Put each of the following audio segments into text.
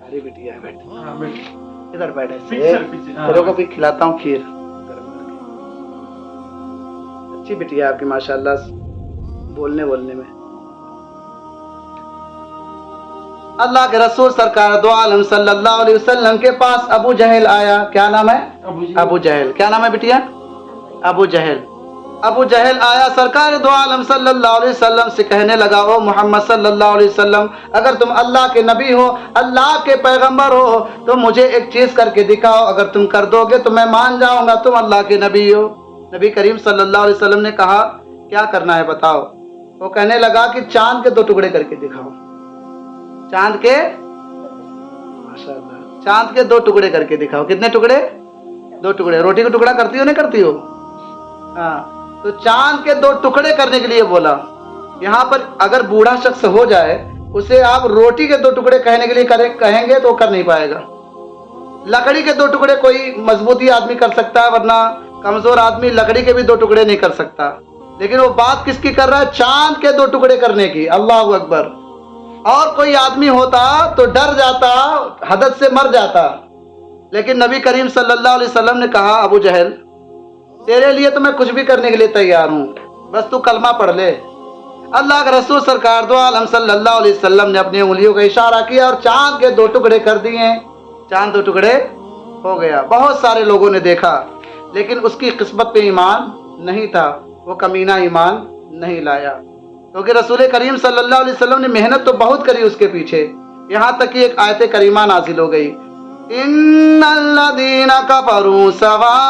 अरे बिटिया है, बैठ हाँ बेटे इधर बैठ पीछे ऐसे। चल, पीछे, हाँ। तेरे को भी खिलाता हूँ खीर गरम करके। अच्छी बिटिया आपकी माशाल्लाह, बोलने में। अल्लाह के रसूल सरकार दो आलम सल्लल्लाहु अलैहि वसल्लम के पास अबू जहल आया। क्या नाम है? अबू जहल। क्या नाम है बिटिया? अबू जहल। अबू जहल आया, सरकार दो आलम सल्लल्लाहु अलैहि वसल्लम से कहने लगा, ओ मोहम्मद सल्लल्लाहु अलैहि वसल्लम, अगर तुम अल्लाह के नबी हो, अल्लाह के पैगंबर हो, तो मुझे एक चीज करके दिखाओ, अगर तुम कर दोगे तो मैं मान जाऊंगा तुम अल्लाह के नबी हो। नबी करीम सल्लल्लाहु अलैहि वसल्लम ने कहा, क्या करना है बताओ। वो कहने लगा कि चांद के 2 टुकड़े करके दिखाओ। चांद के, माशाअल्लाह, चांद के 2 टुकड़े करके दिखाओ। कितने टुकड़े? 2 टुकड़े। रोटी का टुकड़ा करती हो नहीं करती हो? हाँ, तो चांद के 2 टुकड़े करने के लिए बोला। यहाँ पर अगर बूढ़ा शख्स हो जाए, उसे आप रोटी के 2 टुकड़े कहने के लिए कहेंगे तो कर नहीं पाएगा। लकड़ी के 2 टुकड़े कोई मजबूती आदमी कर सकता है, वरना कमजोर आदमी लकड़ी के भी 2 टुकड़े नहीं कर सकता। लेकिन वो बात किसकी कर रहा है? चांद के 2 टुकड़े करने की। अल्लाह अकबर। और कोई आदमी होता तो डर जाता, हदद से मर जाता। लेकिन नबी करीम सल्लल्लाहु अलैहि वसल्लम ने कहा, अबू जहल, तेरे लिए तो मैं कुछ भी करने के लिए तैयार हूँ, बस तू कलमा पढ़ ले। अल्लाह के रसूल सरकार दो आलम सल्लल्लाहु अलैहि वसल्लम ने अपनी उंगलियों का इशारा किया और चांद के 2 टुकड़े कर दिए। चांद 2 टुकड़े हो गया। बहुत सारे लोगों ने देखा, लेकिन उसकी किस्मत पे ईमान नहीं था, वो कमीना ईमान नहीं लाया। क्योंकि रसूल करीम सल्लल्लाहु अलैहि वसल्लम ने मेहनत तो बहुत करी उसके पीछे, यहाँ तक कि एक आयत करीमा नाजिल हो गई, इन्नल्लज़ीना कफरू सवाउन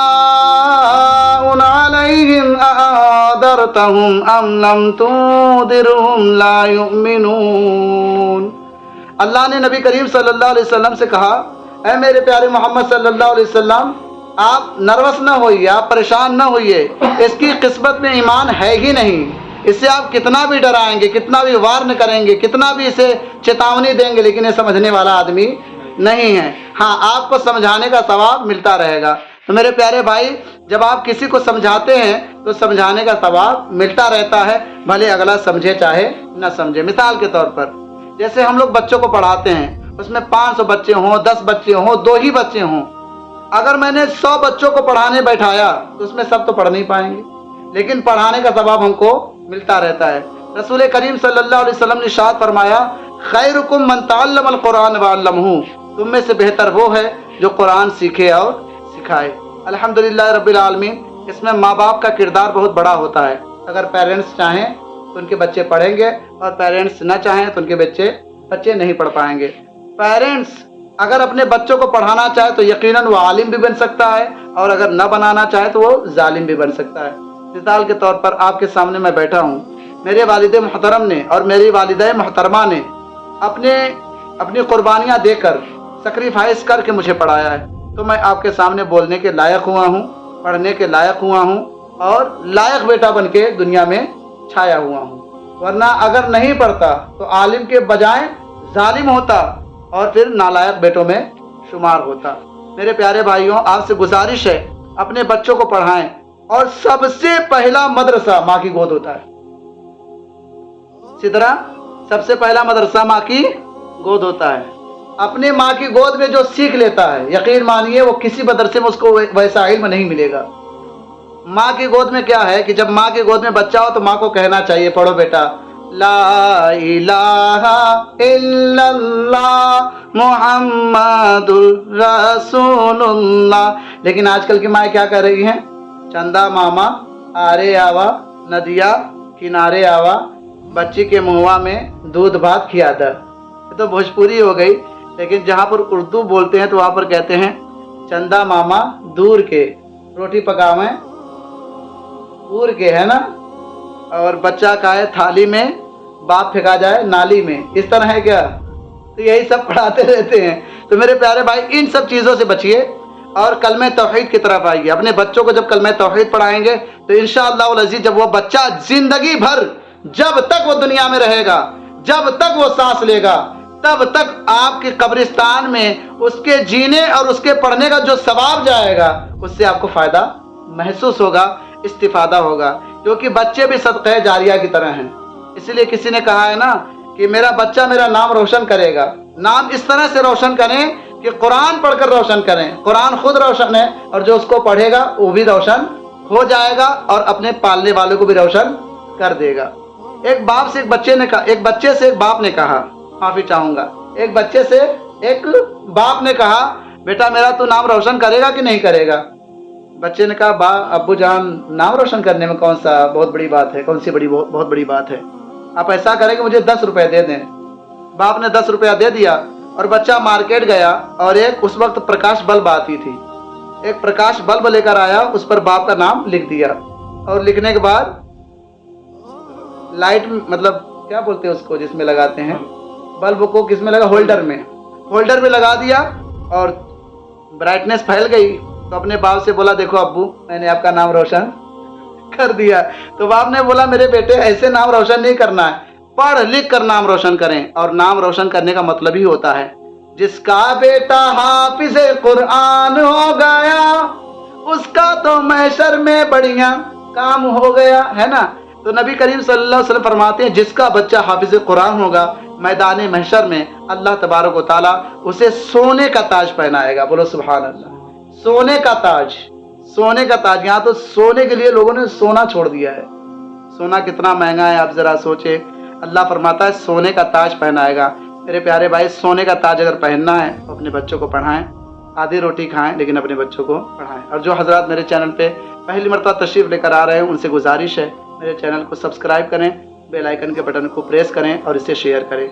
अलैहिम अअदरतहुम अम लम तुदिरहुम ला युमिनून। अल्लाह ने नबी करीम सल्लल्लाहु अलैहि वसल्लम से कहा, ऐ मेरे प्यारे मोहम्मद सल्लल्लाहु अलैहि वसल्लम, आप नर्वस न होइए, आप परेशान न होइए, इसकी किस्मत में ईमान है ही नहीं। इसे आप कितना भी डराएंगे, कितना भी वार्न करेंगे, कितना भी इसे चेतावनी देंगे, लेकिन ये समझने वाला आदमी नहीं है। हाँ, आपको समझाने का सवाब मिलता रहेगा। तो मेरे प्यारे भाई, जब आप किसी को समझाते हैं तो समझाने का सवाब मिलता रहता है, भले अगला समझे चाहे न समझे। मिसाल के तौर पर जैसे हम लोग बच्चों को पढ़ाते हैं, उसमें 500 बच्चे हों, 10 बच्चे हों, 2 ही बच्चे हों, अगर मैंने 100 बच्चों को पढ़ाने बैठाया तो उसमें सब तो पढ़ नहीं पाएंगे, लेकिन पढ़ाने का सवाब हमको मिलता रहता है। रसूल करीम सल्लल्लाहु अलैहि वसल्लम ने इरशाद फरमाया, खैरुकुम मन तअल्लमल कुरान व अल्लमहु, तुम में से बेहतर वो है जो कुरान सीखे और सिखाए। अल्हम्दुलिल्लाह रब्बिल आलमीन। इसमें माँ बाप का किरदार बहुत बड़ा होता है। अगर पेरेंट्स चाहें तो उनके बच्चे पढ़ेंगे, और पेरेंट्स न चाहें तो उनके बच्चे नहीं पढ़ पाएंगे। पेरेंट्स अगर अपने बच्चों को पढ़ाना चाहे तो यकीनन वो आलिम भी बन सकता है, और अगर न बनाना चाहे तो वो जालिम भी बन सकता है। मिसाल के तौर पर आपके सामने मैं बैठा हूँ, मेरे वालिदे मोहतरम ने और मेरी वालिदा मोहतरमा ने अपनी कुर्बानियाँ देकर, सैक्रिफाइस करके मुझे पढ़ाया है, तो मैं आपके सामने बोलने के लायक हुआ हूँ, पढ़ने के लायक हुआ हूँ, और लायक बेटा बन के दुनिया में छाया हुआ हूँ। वरना अगर नहीं पढ़ता तो आलिम के बजाय जालिम होता, और फिर नालायक बेटों में शुमार होता। मेरे प्यारे भाइयों, आपसे गुजारिश है, अपने बच्चों को पढ़ाएं, और सबसे पहला मदरसा माँ की गोद होता है। इसी तरह सबसे पहला मदरसा माँ की गोद होता है। अपने माँ की गोद में जो सीख लेता है, यकीन मानिए वो किसी मदरसे में उसको वैसा इल्म नहीं मिलेगा। माँ की गोद में क्या है कि जब माँ की गोद में बच्चा हो तो माँ को कहना चाहिए, पढ़ो बेटा, ला इलाहा इल्लल्लाह मुहम्मदुर रसूलुल्लाह। लेकिन आजकल की माँ क्या कर रही हैं? चंदा मामा आरे आवा, नदिया किनारे आवा, बच्ची के मुँहवा में दूध भात खिया दर। ये तो भोजपुरी हो गई। लेकिन जहाँ पर उर्दू बोलते हैं तो वहाँ पर कहते हैं, चंदा मामा दूर के रोटी पकावें दूर के, है ना, और बच्चा खाए थाली में, बाप फेंका जाए नाली में। इस तरह है क्या? तो यही सब पढ़ाते रहते हैं। तो मेरे प्यारे भाई, इन सब चीज़ों से बचिए और कलमे तौहीद की तरफ आइए। अपने बच्चों को जब कलमे तौहीद पढ़ाएंगे तो इंशाअल्लाह वल अज़ीज़, जब वो बच्चा जिंदगी भर, जब तक वो दुनिया में रहेगा, जब तक वो सांस लेगा, तब तक आपके कब्रिस्तान में उसके जीने और उसके पढ़ने का जो सवाब जाएगा, उससे आपको फ़ायदा महसूस होगा, इस्तिफादा होगा। क्योंकि बच्चे भी सदक़े जारिया की तरह हैं। इसलिए किसी ने कहा है ना कि मेरा बच्चा मेरा नाम रोशन करेगा। नाम इस तरह से रोशन करें कि कुरान पढ़कर रोशन करें। कुरान खुद रोशन है और जो उसको पढ़ेगा वो भी रोशन हो जाएगा और अपने पालने वालों को भी रोशन कर देगा। एक बाप से एक बच्चे ने कहा, एक बच्चे से एक बाप ने कहा, माफी चाहूंगा, एक बच्चे से एक बाप ने कहा, बेटा मेरा तू नाम रोशन करेगा कि नहीं करेगा? बच्चे ने कहा, बा अब्बू जान, नाम रोशन करने में कौन सा बहुत बड़ी बात है, कौन सी बहुत बड़ी बात है, आप ऐसा करें कि मुझे 10 रुपए दे दें। बाप ने 10 रुपया दे दिया और बच्चा मार्केट गया और एक उस वक्त प्रकाश बल्ब आती थी, एक प्रकाश बल्ब लेकर आया, उस पर बाप का नाम लिख दिया और लिखने के बाद लाइट, मतलब क्या बोलते हैं उसको जिसमें लगाते हैं बल्ब को, किसमें लगा? होल्डर में लगा दिया और ब्राइटनेस फैल गई। तो अपने बाप से बोला, देखो अब्बू, मैंने आपका नाम रोशन कर दिया। तो बाप ने बोला, मेरे बेटे ऐसे नाम रोशन नहीं करना है, पढ़ लिख कर नाम रोशन करें। और नाम रोशन करने का मतलब ही होता है, जिसका बेटा हाफिज कुरान हो गया उसका तो महशर में बढ़िया काम हो गया, है ना। तो नबी करीम सल्लल्लाहु अलैहि वसल्लम फरमाते हैं, जिसका बच्चा हाफिज कुरान होगा मैदान महशर में अल्लाह तबारक व तआला उसे सोने का ताज पहनाएगा। बोलो सुभान अल्लाह। सोने का ताज, सोने का ताज। यहाँ तो सोने के लिए लोगों ने सोना छोड़ दिया है। सोना कितना महंगा है आप जरा सोचे। अल्लाह फरमाता है सोने का ताज पहनाएगा। मेरे प्यारे भाई, सोने का ताज अगर पहनना है तो अपने बच्चों को पढ़ाएं, आधी रोटी खाएं लेकिन अपने बच्चों को पढ़ाएं। और जो हजरात मेरे चैनल पे पहली मरतबा तशरीफ लेकर आ रहे हैं उनसे गुजारिश है, मेरे चैनल को सब्सक्राइब करें, बेल आइकन के बटन को प्रेस करें और इसे शेयर करें।